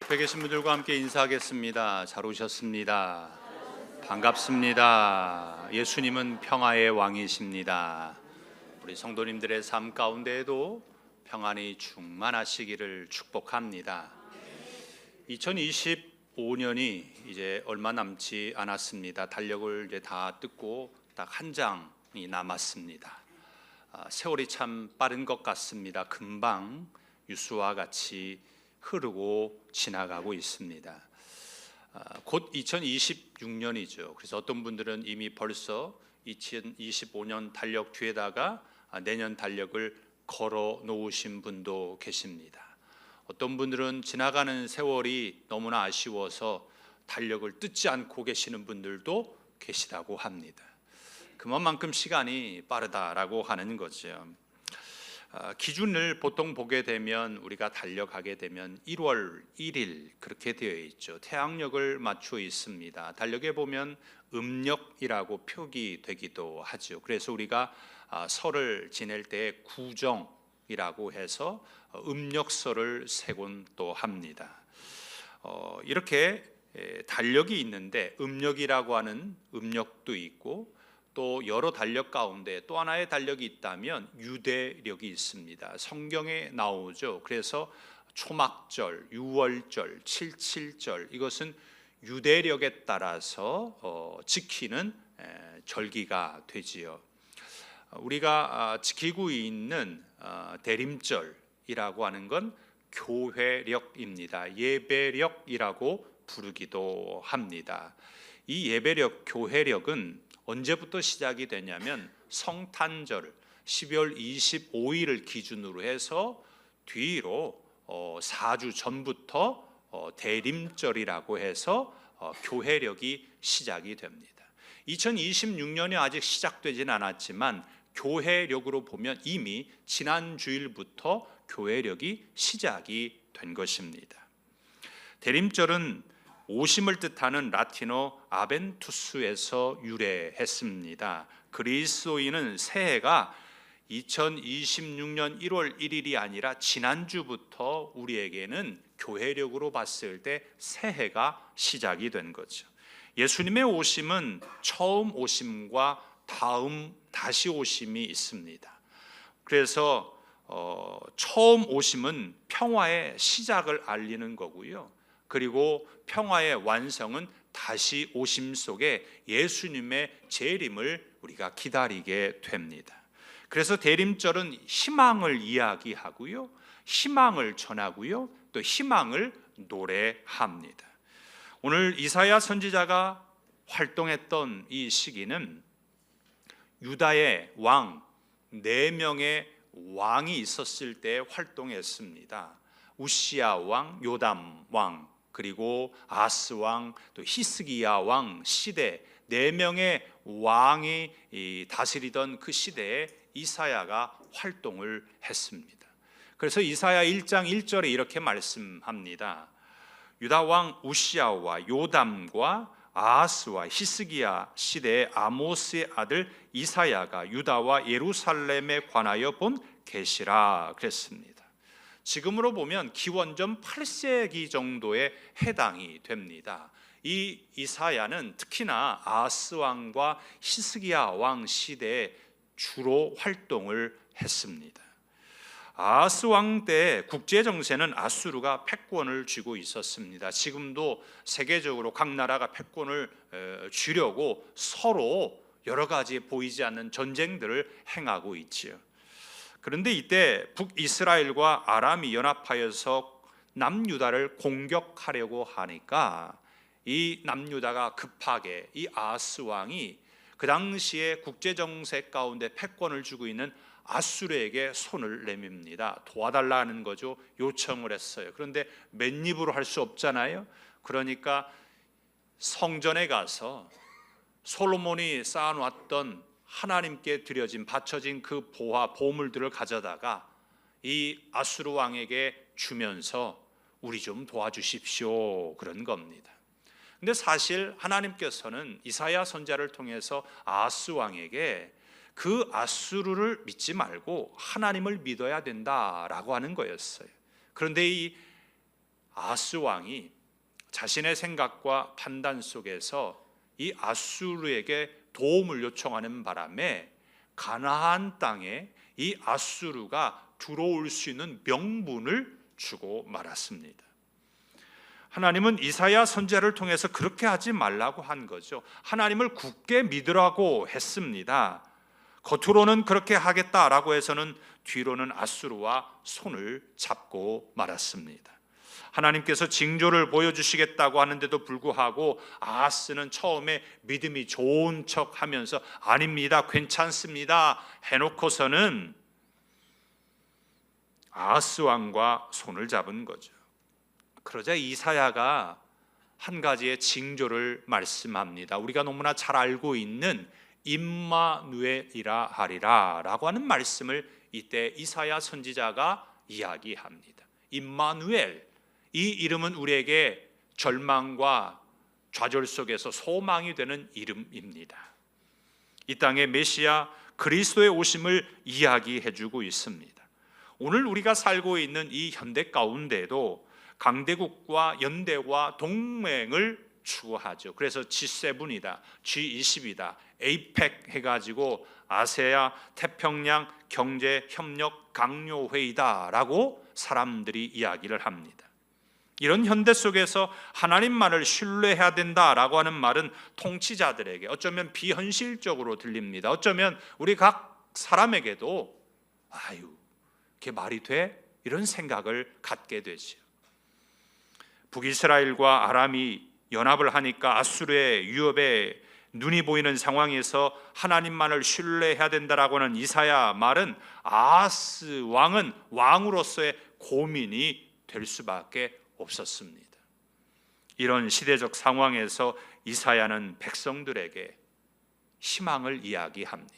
옆에 계신 분들과 함께 인사하겠습니다. 잘 오셨습니다. 반갑습니다. 예수님은 평화의 왕이십니다. 우리 성도님들의 삶 가운데에도 평안이 충만하시기를 축복합니다. 2025년이 이제 얼마 남지 않았습니다. 달력을 이제 다 뜯고 딱 한 장이 남았습니다. 세월이 참 빠른 것 같습니다. 금방 유수와 같이 흐르고 지나가고 있습니다. 곧 2026년이죠. 그래서 어떤 분들은 이미 벌써 2025년 달력 뒤에다가 내년 달력을 걸어 놓으신 분도 계십니다. 어떤 분들은 지나가는 세월이 너무나 아쉬워서 달력을 뜯지 않고 계시는 분들도 계시다고 합니다. 그만큼 시간이 빠르다라고 하는 거죠. 기준을 보통 보게 되면 우리가 달려가게 되면 1월 1일 그렇게 되어 있죠. 태양력을 맞춰 있습니다. 달력에 보면 음력이라고 표기되기도 하죠. 그래서 우리가 설을 지낼 때 구정이라고 해서 음력설을 세곤 또 합니다. 이렇게 달력이 있는데 음력이라고 하는 음력도 있고 또 여러 달력 가운데 또 하나의 달력이 있다면 유대력이 있습니다. 성경에 나오죠. 그래서 초막절, 유월절, 칠칠절 이것은 유대력에 따라서 지키는 절기가 되지요. 우리가 지키고 있는 대림절이라고 하는 건 교회력입니다. 예배력이라고 부르기도 합니다. 이 예배력, 교회력은 언제부터 시작이 되냐면 성탄절 12월 25일을 기준으로 해서 뒤로 4주 전부터 대림절이라고 해서 교회력이 시작이 됩니다. 2026년이 아직 시작되지는 않았지만 교회력으로 보면 이미 지난 주일부터 교회력이 시작이 된 것입니다. 대림절은 오심을 뜻하는 라틴어 아벤투스에서 유래했습니다. 그리스도인은 새해가 2026년 1월 1일이 아니라 지난주부터 우리에게는 교회력으로 봤을 때 새해가 시작이 된 거죠. 예수님의 오심은 처음 오심과 다시 오심이 있습니다. 그래서 처음 오심은 평화의 시작을 알리는 거고요. 그리고 평화의 완성은 다시 오심 속에 예수님의 재림을 우리가 기다리게 됩니다. 그래서 대림절은 희망을 이야기하고요, 희망을 전하고요, 또 희망을 노래합니다. 오늘 이사야 선지자가 활동했던 이 시기는 유다의 왕 4명의 왕이 있었을 때 활동했습니다. 우시야 왕, 요담 왕, 그리고 아스 왕, 또 히스기야 왕 시대 4명의 왕이 다스리던 그 시대에 이사야가 활동을 했습니다. 그래서 이사야 1장 1절에 이렇게 말씀합니다. 유다 왕 우시야와 요담과 아하스와 히스기야 시대의 아모스의 아들 이사야가 유다와 예루살렘에 관하여 본 계시라 그랬습니다. 지금으로 보면 기원전 8세기 정도에 해당이 됩니다. 이 이사야는 특히나 아하스 왕과 히스기야 왕 시대에 주로 활동을 했습니다. 아하스 왕 때 국제 정세는 아수르가 패권을 쥐고 있었습니다. 지금도 세계적으로 각 나라가 패권을 쥐려고 서로 여러 가지 보이지 않는 전쟁들을 행하고 있지요. 그런데 이때 북이스라엘과 아람이 연합하여서 남유다를 공격하려고 하니까 이 남유다가 급하게 이 아하스 왕이 그 당시에 국제 정세 가운데 패권을 쥐고 있는 아수르에게 손을 내밉니다. 도와달라는 거죠. 요청을 했어요. 그런데 맨입으로 할 수 없잖아요. 그러니까 성전에 가서 솔로몬이 쌓아놨던 하나님께 드려진 바쳐진 그 보화 보물들을 가져다가 이 아수르 왕에게 주면서 우리 좀 도와주십시오 그런 겁니다. 근데 사실 하나님께서는 이사야 선지자를 통해서 아하스 왕에게 그 아수르를 믿지 말고 하나님을 믿어야 된다라고 하는 거였어요. 그런데 이 아하스 왕이 자신의 생각과 판단 속에서 이 아수르에게 도움을 요청하는 바람에 가나안 땅에 이 아수르가 들어올 수 있는 명분을 주고 말았습니다. 하나님은 이사야 선지자를 통해서 그렇게 하지 말라고 한 거죠. 하나님을 굳게 믿으라고 했습니다. 겉으로는 그렇게 하겠다라고 해서는 뒤로는 아수르와 손을 잡고 말았습니다. 하나님께서 징조를 보여주시겠다고 하는데도 불구하고 아하스는 처음에 믿음이 좋은 척 하면서 아닙니다, 괜찮습니다 해놓고서는 아하스 왕과 손을 잡은 거죠. 그러자 이사야가 한 가지의 징조를 말씀합니다. 우리가 너무나 잘 알고 있는 임마누엘이라 하리라 라고 하는 말씀을 이때 이사야 선지자가 이야기합니다. 임마누엘, 이 이름은 우리에게 절망과 좌절 속에서 소망이 되는 이름입니다. 이 땅의 메시아 그리스도의 오심을 이야기해 주고 있습니다. 오늘 우리가 살고 있는 이 현대 가운데도 강대국과 연대와 동맹을 추구하죠. 그래서 G7이다, G20이다, 에이펙 해가지고 아세아 태평양 경제협력 강요회의다라고 사람들이 이야기를 합니다. 이런 현대 속에서 하나님만을 신뢰해야 된다라고 하는 말은 통치자들에게 어쩌면 비현실적으로 들립니다. 어쩌면 우리 각 사람에게도 아유, 그게 말이 돼? 이런 생각을 갖게 되죠. 북이스라엘과 아람이 연합을 하니까 아수르의 위협에 눈이 보이는 상황에서 하나님만을 신뢰해야 된다라고 하는 이사야 말은 아하스 왕은 왕으로서의 고민이 될 수밖에 없었습니다. 이런 시대적 상황에서 이사야는 백성들에게 희망을 이야기합니다.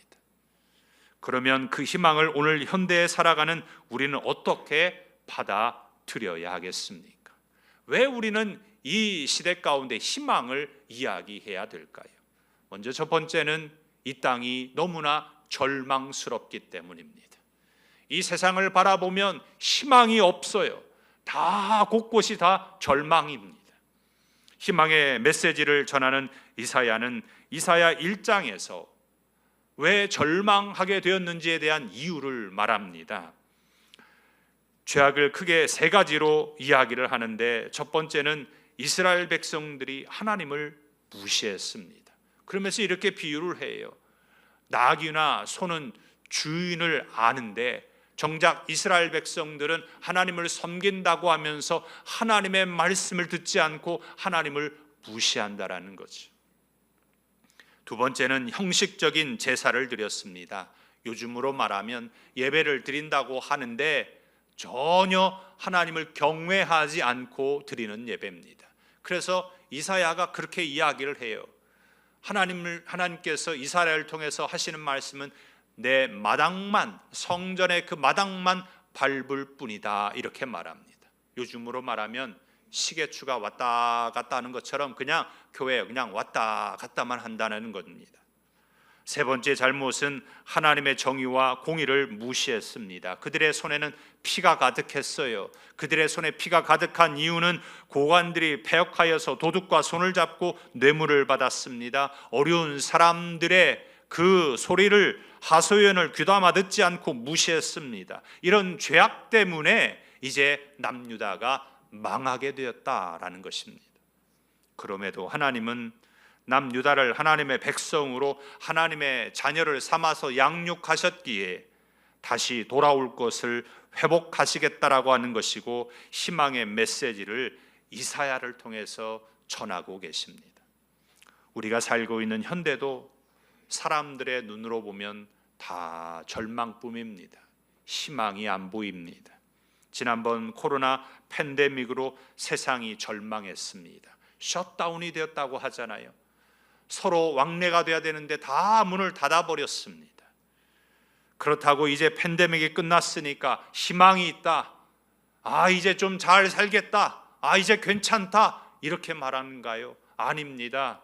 그러면 그 희망을 오늘 현대에 살아가는 우리는 어떻게 받아들여야 하겠습니까? 왜 우리는 이 시대 가운데 희망을 이야기해야 될까요? 먼저 첫 번째는 이 땅이 너무나 절망스럽기 때문입니다. 이 세상을 바라보면 희망이 없어요. 다 곳곳이 다 절망입니다. 희망의 메시지를 전하는 이사야는 이사야 1장에서 왜 절망하게 되었는지에 대한 이유를 말합니다. 죄악을 크게 세 가지로 이야기를 하는데 첫 번째는 이스라엘 백성들이 하나님을 무시했습니다. 그러면서 이렇게 비유를 해요. 나귀나 소는 주인을 아는데 정작 이스라엘 백성들은 하나님을 섬긴다고 하면서 하나님의 말씀을 듣지 않고 하나님을 무시한다라는 거죠. 두 번째는 형식적인 제사를 드렸습니다. 요즘으로 말하면 예배를 드린다고 하는데 전혀 하나님을 경외하지 않고 드리는 예배입니다. 그래서 이사야가 그렇게 이야기를 해요. 하나님께서 이사야를 통해서 하시는 말씀은 내 마당만, 성전의 그 마당만 밟을 뿐이다 이렇게 말합니다. 요즘으로 말하면 시계추가 왔다 갔다 하는 것처럼 그냥 교회에 그냥 왔다 갔다만 한다는 겁니다. 세 번째 잘못은 하나님의 정의와 공의를 무시했습니다. 그들의 손에는 피가 가득했어요. 그들의 손에 피가 가득한 이유는 고관들이 패역하여서 도둑과 손을 잡고 뇌물을 받았습니다. 어려운 사람들의 그 소리를 하소연을 귀담아 듣지 않고 무시했습니다. 이런 죄악 때문에 이제 남유다가 망하게 되었다라는 것입니다. 그럼에도 하나님은 남유다를 하나님의 백성으로 하나님의 자녀를 삼아서 양육하셨기에 다시 돌아올 것을 회복하시겠다라고 하는 것이고 희망의 메시지를 이사야를 통해서 전하고 계십니다. 우리가 살고 있는 현대도 사람들의 눈으로 보면 다 절망뿐입니다. 희망이 안 보입니다. 지난번 코로나 팬데믹으로 세상이 절망했습니다. 셧다운이 되었다고 하잖아요. 서로 왕래가 돼야 되는데 다 문을 닫아버렸습니다. 그렇다고 이제 팬데믹이 끝났으니까 희망이 있다. 아, 이제 좀 잘 살겠다. 아, 이제 괜찮다. 이렇게 말하는가요? 아닙니다.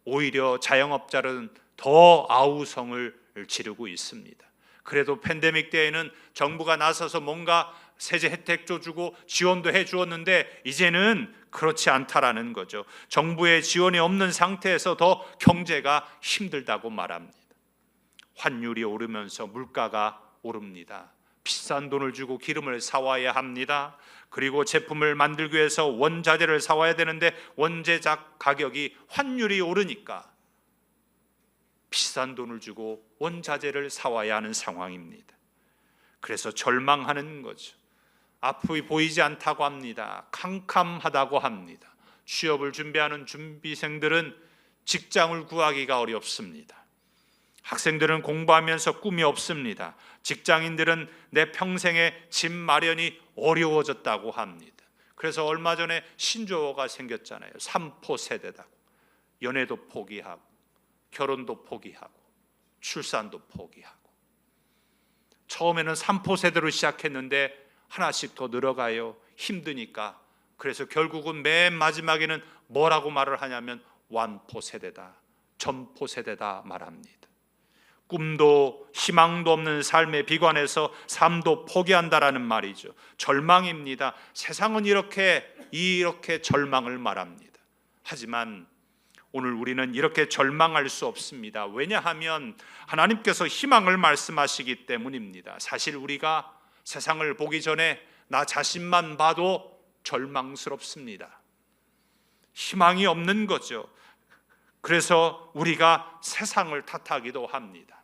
오히려 자영업자들은 더 아우성을 지르고 있습니다. 그래도 팬데믹 때에는 정부가 나서서 뭔가 세제 혜택도 주고 지원도 해주었는데 이제는 그렇지 않다라는 거죠. 정부의 지원이 없는 상태에서 더 경제가 힘들다고 말합니다. 환율이 오르면서 물가가 오릅니다. 비싼 돈을 주고 기름을 사와야 합니다. 그리고 제품을 만들기 위해서 원자재를 사와야 되는데 원재작 가격이 환율이 오르니까 비싼 돈을 주고 원자재를 사와야 하는 상황입니다. 그래서 절망하는 거죠. 앞이 보이지 않다고 합니다. 캄캄하다고 합니다. 취업을 준비하는 준비생들은 직장을 구하기가 어렵습니다. 학생들은 공부하면서 꿈이 없습니다. 직장인들은 내 평생의 집 마련이 어려워졌다고 합니다. 그래서 얼마 전에 신조어가 생겼잖아요. 3포 세대다고. 연애도 포기하고 결혼도 포기하고 출산도 포기하고. 처음에는 3포 세대로 시작했는데 하나씩 더 늘어가요. 힘드니까. 그래서 결국은 맨 마지막에는 뭐라고 말을 하냐면 완포 세대다, 점포 세대다 말합니다. 꿈도 희망도 없는 삶의 비관에서 삶도 포기한다라는 말이죠. 절망입니다. 세상은 이렇게 절망을 말합니다. 하지만 오늘 우리는 이렇게 절망할 수 없습니다. 왜냐하면 하나님께서 희망을 말씀하시기 때문입니다. 사실 우리가 세상을 보기 전에 나 자신만 봐도 절망스럽습니다. 희망이 없는 거죠. 그래서 우리가 세상을 탓하기도 합니다.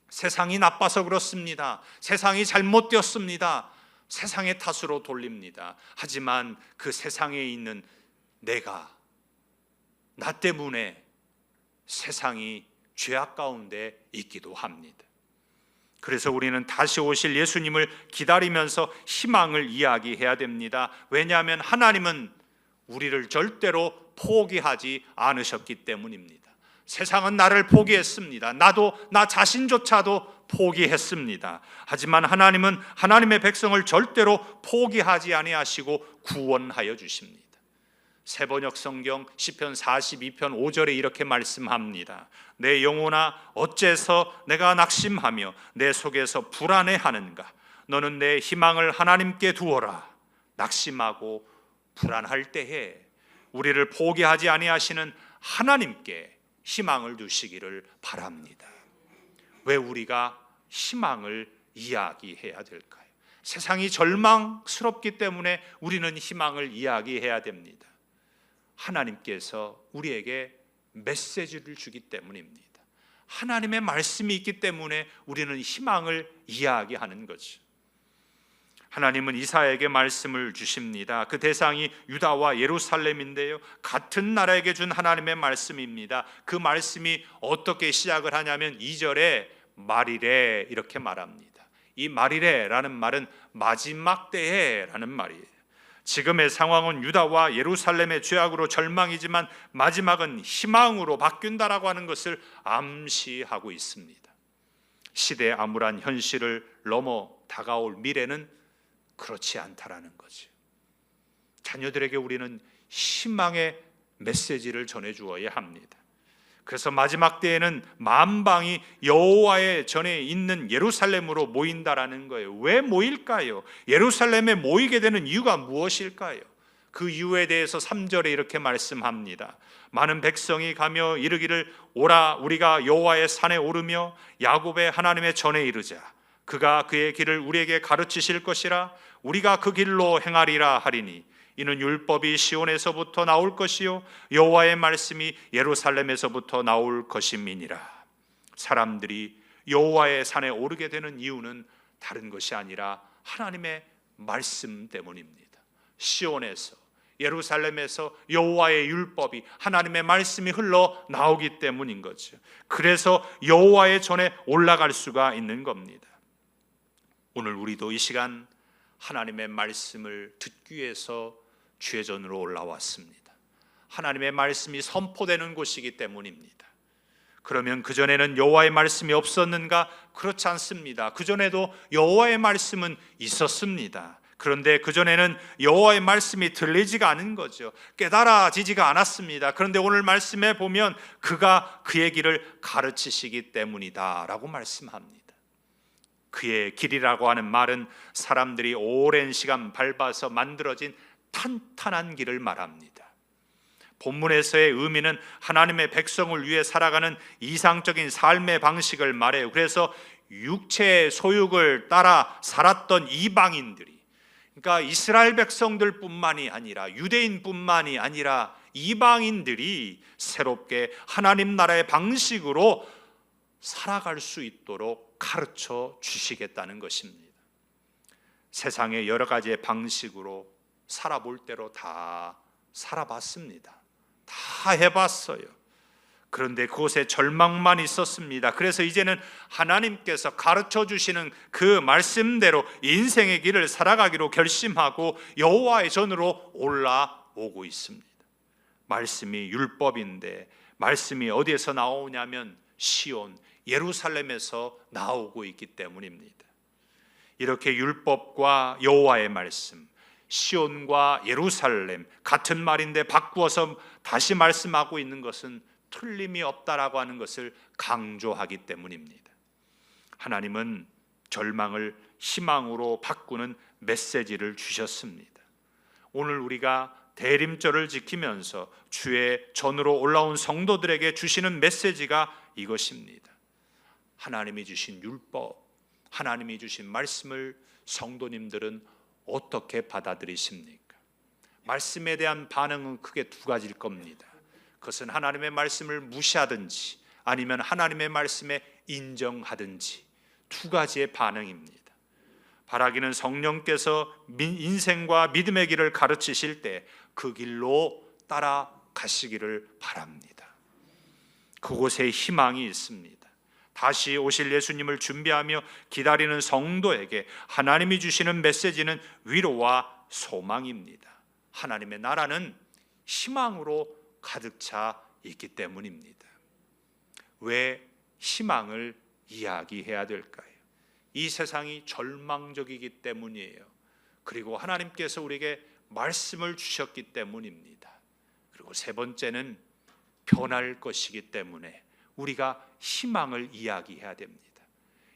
세상이 나빠서 그렇습니다. 세상이 잘못되었습니다. 세상의 탓으로 돌립니다. 하지만 그 세상에 있는 내가, 나 때문에 세상이 죄악 가운데 있기도 합니다. 그래서 우리는 다시 오실 예수님을 기다리면서 희망을 이야기해야 됩니다. 왜냐하면 하나님은 우리를 절대로 포기하지 않으셨기 때문입니다. 세상은 나를 포기했습니다. 나도 나 자신조차도 포기했습니다. 하지만 하나님은 하나님의 백성을 절대로 포기하지 아니하시고 구원하여 주십니다. 세번역 성경 시편 42편 5절에 이렇게 말씀합니다. 내 영혼아 어째서 내가 낙심하며 내 속에서 불안해하는가. 너는 내 희망을 하나님께 두어라. 낙심하고 불안할 때에 우리를 포기하지 아니하시는 하나님께 희망을 두시기를 바랍니다. 왜 우리가 희망을 이야기해야 될까요? 세상이 절망스럽기 때문에 우리는 희망을 이야기해야 됩니다. 하나님께서 우리에게 메시지를 주기 때문입니다. 하나님의 말씀이 있기 때문에 우리는 희망을 이야기하는 거죠. 하나님은 이사야에게 말씀을 주십니다. 그 대상이 유다와 예루살렘인데요, 같은 나라에게 준 하나님의 말씀입니다. 그 말씀이 어떻게 시작을 하냐면 2절에 말이래 이렇게 말합니다. 이 말이래라는 말은 마지막 때에라는 말이에요. 지금의 상황은 유다와 예루살렘의 죄악으로 절망이지만 마지막은 희망으로 바뀐다라고 하는 것을 암시하고 있습니다. 시대의 암울한 현실을 넘어 다가올 미래는 그렇지 않다라는 거죠. 자녀들에게 우리는 희망의 메시지를 전해주어야 합니다. 그래서 마지막 때에는 만방이 여호와의 전에 있는 예루살렘으로 모인다라는 거예요. 왜 모일까요? 예루살렘에 모이게 되는 이유가 무엇일까요? 그 이유에 대해서 3절에 이렇게 말씀합니다. 많은 백성이 가며 이르기를 오라 우리가 여호와의 산에 오르며 야곱의 하나님의 전에 이르자. 그가 그의 길을 우리에게 가르치실 것이라. 우리가 그 길로 행하리라 하리니 이는 율법이 시온에서부터 나올 것이요 여호와의 말씀이 예루살렘에서부터 나올 것임이니라. 사람들이 여호와의 산에 오르게 되는 이유는 다른 것이 아니라 하나님의 말씀 때문입니다. 시온에서 예루살렘에서 여호와의 율법이 하나님의 말씀이 흘러 나오기 때문인 거죠. 그래서 여호와의 전에 올라갈 수가 있는 겁니다. 오늘 우리도 이 시간 하나님의 말씀을 듣기 위해서 주의 전으로 올라왔습니다. 하나님의 말씀이 선포되는 곳이기 때문입니다. 그러면 그전에는 여호와의 말씀이 없었는가? 그렇지 않습니다. 그전에도 여호와의 말씀은 있었습니다. 그런데 그전에는 여호와의 말씀이 들리지가 않은 거죠. 깨달아지지가 않았습니다. 그런데 오늘 말씀에 보면 그가 그의 길을 가르치시기 때문이다 라고 말씀합니다. 그의 길이라고 하는 말은 사람들이 오랜 시간 밟아서 만들어진 탄탄한 길을 말합니다. 본문에서의 의미는 하나님의 백성을 위해 살아가는 이상적인 삶의 방식을 말해요. 그래서 육체의 소욕을 따라 살았던 이방인들이, 그러니까 이스라엘 백성들뿐만이 아니라 유대인뿐만이 아니라 이방인들이 새롭게 하나님 나라의 방식으로 살아갈 수 있도록 가르쳐 주시겠다는 것입니다. 세상의 여러 가지의 방식으로 살아볼 대로 다 살아봤습니다. 다 해봤어요. 그런데 그곳에 절망만 있었습니다. 그래서 이제는 하나님께서 가르쳐 주시는 그 말씀대로 인생의 길을 살아가기로 결심하고 여호와의 전으로 올라오고 있습니다. 말씀이 율법인데 말씀이 어디에서 나오냐면 시온, 예루살렘에서 나오고 있기 때문입니다. 이렇게 율법과 여호와의 말씀, 시온과 예루살렘 같은 말인데 바꾸어서 다시 말씀하고 있는 것은 틀림이 없다라고 하는 것을 강조하기 때문입니다. 하나님은 절망을 희망으로 바꾸는 메시지를 주셨습니다. 오늘 우리가 대림절을 지키면서 주의 전으로 올라온 성도들에게 주시는 메시지가 이것입니다. 하나님이 주신 율법, 하나님이 주신 말씀을 성도님들은 어떻게 받아들이십니까? 말씀에 대한 반응은 크게 두 가지일 겁니다. 그것은 하나님의 말씀을 무시하든지 아니면 하나님의 말씀에 인정하든지 두 가지의 반응입니다. 바라기는 성령께서 인생과 믿음의 길을 가르치실 때 그 길로 따라가시기를 바랍니다. 그곳에 희망이 있습니다. 다시 오실 예수님을 준비하며 기다리는 성도에게 하나님이 주시는 메시지는 위로와 소망입니다. 하나님의 나라는 희망으로 가득 차 있기 때문입니다. 왜 희망을 이야기해야 될까요? 이 세상이 절망적이기 때문이에요. 그리고 하나님께서 우리에게 말씀을 주셨기 때문입니다. 그리고 세 번째는 변할 것이기 때문에 우리가 희망을 이야기해야 됩니다.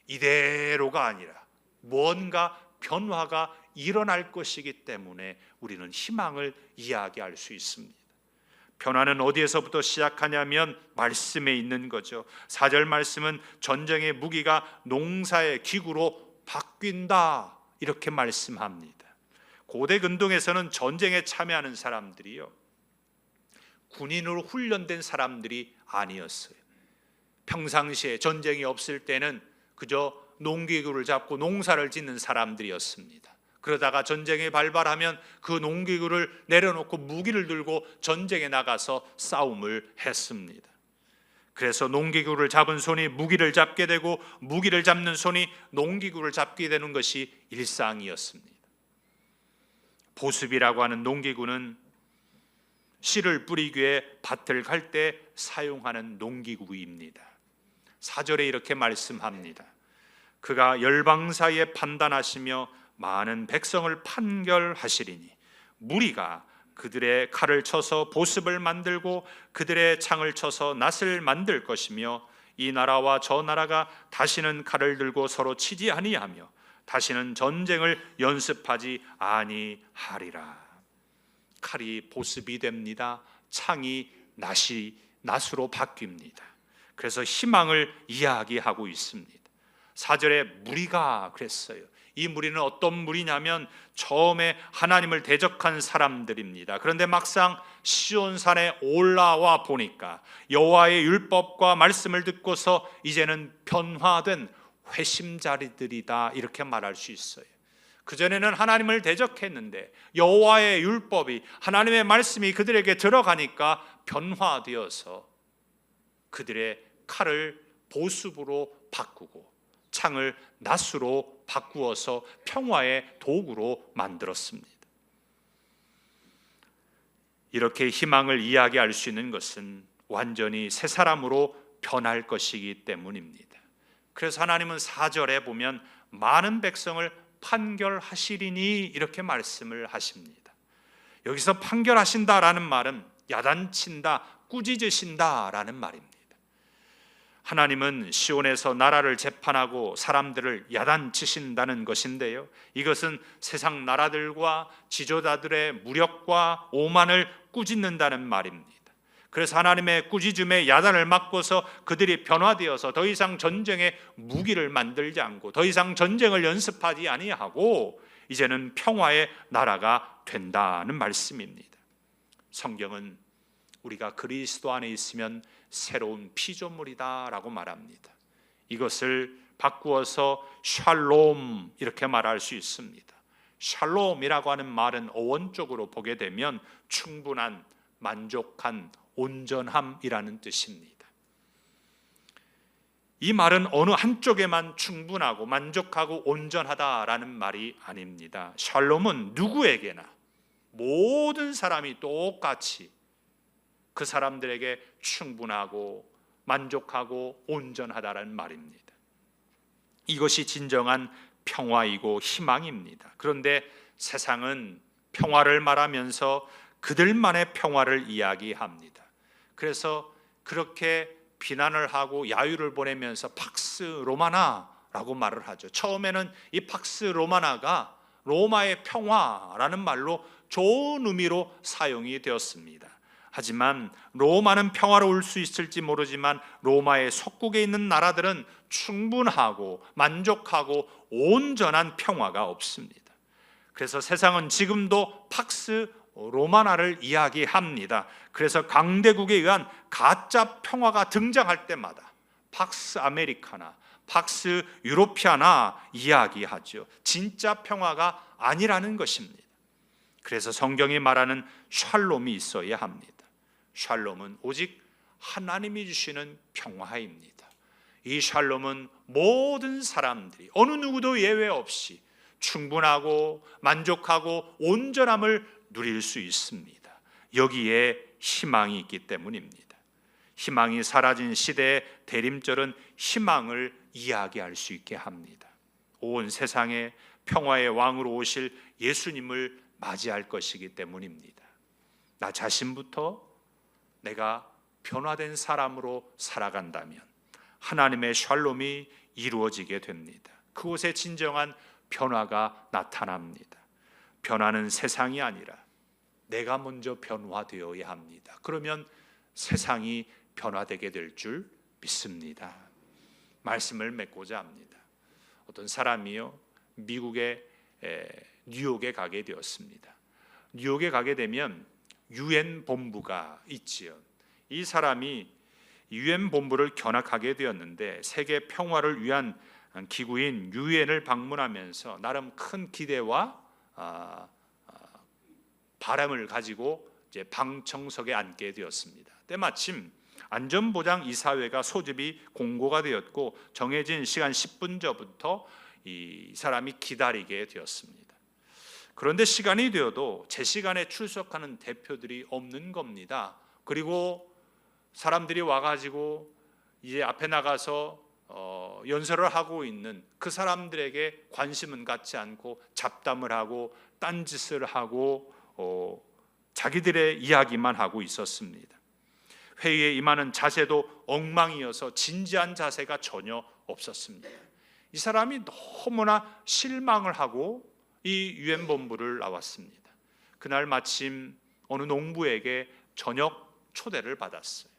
이대로가 아니라 뭔가 변화가 일어날 것이기 때문에 우리는 희망을 이야기할 수 있습니다. 변화는 어디에서부터 시작하냐면 말씀에 있는 거죠. 4절 말씀은 전쟁의 무기가 농사의 기구로 바뀐다 이렇게 말씀합니다. 고대 근동에서는 전쟁에 참여하는 사람들이요, 군인으로 훈련된 사람들이 아니었어요. 평상시에 전쟁이 없을 때는 그저 농기구를 잡고 농사를 짓는 사람들이었습니다. 그러다가 전쟁이 발발하면 그 농기구를 내려놓고 무기를 들고 전쟁에 나가서 싸움을 했습니다. 그래서 농기구를 잡은 손이 무기를 잡게 되고 무기를 잡는 손이 농기구를 잡게 되는 것이 일상이었습니다. 보습이라고 하는 농기구는 씨를 뿌리기 위해 밭을 갈 때 사용하는 농기구입니다. 4절에 이렇게 말씀합니다. 그가 열방 사이에 판단하시며 많은 백성을 판결하시리니 무리가 그들의 칼을 쳐서 보습을 만들고 그들의 창을 쳐서 낫을 만들 것이며 이 나라와 저 나라가 다시는 칼을 들고 서로 치지 아니하며 다시는 전쟁을 연습하지 아니하리라. 칼이 보습이 됩니다. 창이 낫으로 바뀝니다. 그래서 희망을 이야기하고 있습니다. 4절에 무리가 그랬어요. 이 무리는 어떤 무리냐면 처음에 하나님을 대적한 사람들입니다. 그런데 막상 시온산에 올라와 보니까 여호와의 율법과 말씀을 듣고서 이제는 변화된 회심자리들이다 이렇게 말할 수 있어요. 그전에는 하나님을 대적했는데 여호와의 율법이, 하나님의 말씀이 그들에게 들어가니까 변화되어서 그들의 칼을 보습으로 바꾸고 창을 낫으로 바꾸어서 평화의 도구로 만들었습니다. 이렇게 희망을 이야기할 수 있는 것은 완전히 새 사람으로 변할 것이기 때문입니다. 그래서 하나님은 4절에 보면 많은 백성을 판결하시리니 이렇게 말씀을 하십니다. 여기서 판결하신다라는 말은 야단친다, 꾸짖으신다라는 말입니다. 하나님은 시온에서 나라를 재판하고 사람들을 야단치신다는 것인데요, 이것은 세상 나라들과 지도자들의 무력과 오만을 꾸짖는다는 말입니다. 그래서 하나님의 꾸짖음에 야단을 맞고서 그들이 변화되어서 더 이상 전쟁의 무기를 만들지 않고 더 이상 전쟁을 연습하지 아니하고 이제는 평화의 나라가 된다는 말씀입니다. 성경은 우리가 그리스도 안에 있으면 새로운 피조물이다 라고 말합니다. 이것을 바꾸어서 샬롬 이렇게 말할 수 있습니다. 샬롬이라고 하는 말은 어원적으로 보게 되면 충분한, 만족한, 온전함이라는 뜻입니다. 이 말은 어느 한쪽에만 충분하고 만족하고 온전하다라는 말이 아닙니다. 샬롬은 누구에게나, 모든 사람이 똑같이 그 사람들에게 충분하고 만족하고 온전하다라는 말입니다. 이것이 진정한 평화이고 희망입니다. 그런데 세상은 평화를 말하면서 그들만의 평화를 이야기합니다. 그래서 그렇게 비난을 하고 야유를 보내면서 팍스 로마나라고 말을 하죠. 처음에는 이 팍스 로마나가 로마의 평화라는 말로 좋은 의미로 사용이 되었습니다. 하지만 로마는 평화로울 수 있을지 모르지만 로마의 속국에 있는 나라들은 충분하고 만족하고 온전한 평화가 없습니다. 그래서 세상은 지금도 팍스 로마나를 이야기합니다. 그래서 강대국에 의한 가짜 평화가 등장할 때마다 팍스 아메리카나, 팍스 유로피아나 이야기하죠. 진짜 평화가 아니라는 것입니다. 그래서 성경이 말하는 샬롬이 있어야 합니다. 샬롬은 오직 하나님이 주시는 평화입니다. 이 샬롬은 모든 사람들이 어느 누구도 예외 없이 충분하고 만족하고 온전함을 누릴 수 있습니다. 여기에 희망이 있기 때문입니다. 희망이 사라진 시대의 대림절은 희망을 이야기할 수 있게 합니다. 온 세상에 평화의 왕으로 오실 예수님을 맞이할 것이기 때문입니다. 나 자신부터 내가 변화된 사람으로 살아간다면 하나님의 샬롬이 이루어지게 됩니다. 그곳에 진정한 변화가 나타납니다. 변화는 세상이 아니라 내가 먼저 변화되어야 합니다. 그러면 세상이 변화되게 될 줄 믿습니다. 말씀을 맺고자 합니다. 어떤 사람이요, 미국의 뉴욕에 가게 되었습니다. 뉴욕에 가게 되면 유엔 본부가 있지요. 이 사람이 유엔 본부를 견학하게 되었는데 세계 평화를 위한 기구인 유엔을 방문하면서 나름 큰 기대와 바람을 가지고 이제 방청석에 앉게 되었습니다. 때마침 안전보장 이사회가 소집이 공고가 되었고 정해진 시간 10분 전부터 이 사람이 기다리게 되었습니다. 그런데 시간이 되어도 제 시간에 출석하는 대표들이 없는 겁니다. 그리고 사람들이 와가지고 이제 앞에 나가서 연설을 하고 있는 그 사람들에게 관심은 갖지 않고 잡담을 하고 딴짓을 하고 자기들의 이야기만 하고 있었습니다. 회의에 임하는 자세도 엉망이어서 진지한 자세가 전혀 없었습니다. 이 사람이 너무나 실망을 하고 이 유엔 본부를 나왔습니다. 그날 마침 어느 농부에게 저녁 초대를 받았어요.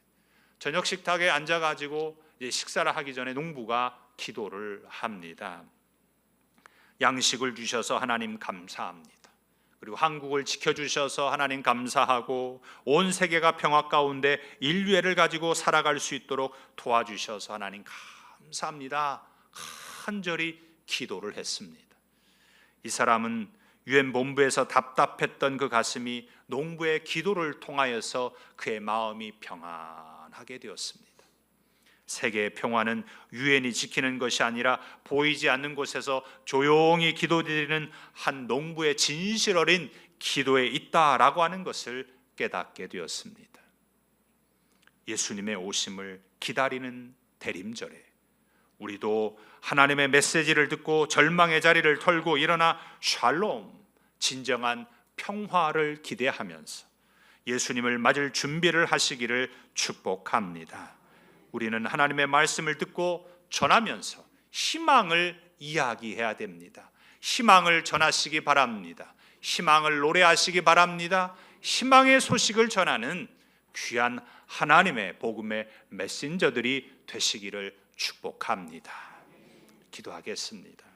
저녁 식탁에 앉아가지고 식사를 하기 전에 농부가 기도를 합니다. 양식을 주셔서 하나님 감사합니다. 그리고 한국을 지켜주셔서 하나님 감사하고 온 세계가 평화 가운데 인류애를 가지고 살아갈 수 있도록 도와주셔서 하나님 감사합니다. 간절히 기도를 했습니다. 이 사람은 유엔 본부에서 답답했던 그 가슴이 농부의 기도를 통하여서 그의 마음이 평안하게 되었습니다. 세계의 평화는 유엔이 지키는 것이 아니라 보이지 않는 곳에서 조용히 기도드리는 한 농부의 진실 어린 기도에 있다라고 하는 것을 깨닫게 되었습니다. 예수님의 오심을 기다리는 대림절에 우리도 하나님의 메시지를 듣고 절망의 자리를 털고 일어나 샬롬, 진정한 평화를 기대하면서 예수님을 맞을 준비를 하시기를 축복합니다. 우리는 하나님의 말씀을 듣고 전하면서 희망을 이야기해야 됩니다. 희망을 전하시기 바랍니다. 희망을 노래하시기 바랍니다. 희망의 소식을 전하는 귀한 하나님의 복음의 메신저들이 되시기를 축복합니다. 기도하겠습니다.